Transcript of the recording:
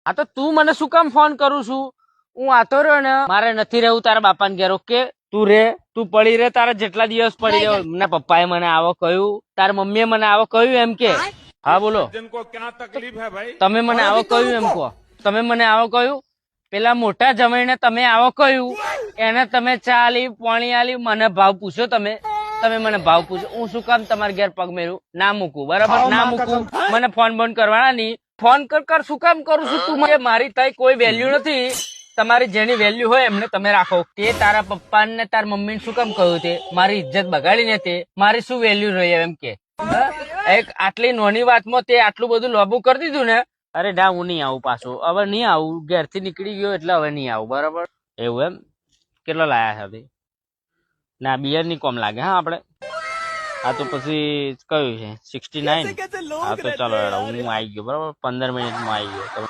આ તો તું મને શું કામ ફોન કરું છું? હું આતો રહ્યો ને, મારે નથી રહેવું તારા બાપાને ઘેર. ઓકે, તું રે, તું પડી રે, તારા જેટલા દિવસ પડી રહ્યો. ના પપ્પાએ મને આવો કહ્યું, તારા મમ્મીએ મને આવો કહ્યું એમ કે. હા બોલો, તમે મને આવો કહ્યું એમ કહો. તમે મને આવો કહ્યું, પેલા મોટા જમાઈને તમે આવો કહ્યું, એને તમે ચા આલી, પાણી આલી, મને ભાવ પૂછ્યો. તમે મને ભાવ પૂછો. હું શું કામ તમારા ઘેર પગ મેળવું? ના મૂકું, બરાબર? ના મૂકું. મને ફોન બંધ કરવાના નહીં. ફોન કર શું કામ કરું છું તું? મારી તઈ કોઈ વેલ્યુ નથી. તમારી જેની વેલ્યુ હોય એમને તમે રાખો. તે તારા પપ્પા ને તારા મમ્મી શું કામ કહ્યું? તે મારી ઇજ્જત બગાડીને તે મારી શું વેલ્યુ રહી એમ કે? એક આટલી નાની વાતમાં તે આટલું બધું લોબુ કરી દીધું ને. અરે ના, હું નહીં આવું પાછું. હવે નહીં આવું. ઘેરથી નીકળી ગયો એટલે હવે નહીં આવું, બરાબર? એવું એમ? કેટલો લાયા છે? ના, બિયર ની કોમ લાગે. હા આપડે આ તો પછી કયું છે? 69. હા તો ચાલો હું આવી ગયો, બરાબર? 15 મિનિટમાં આવી ગયો.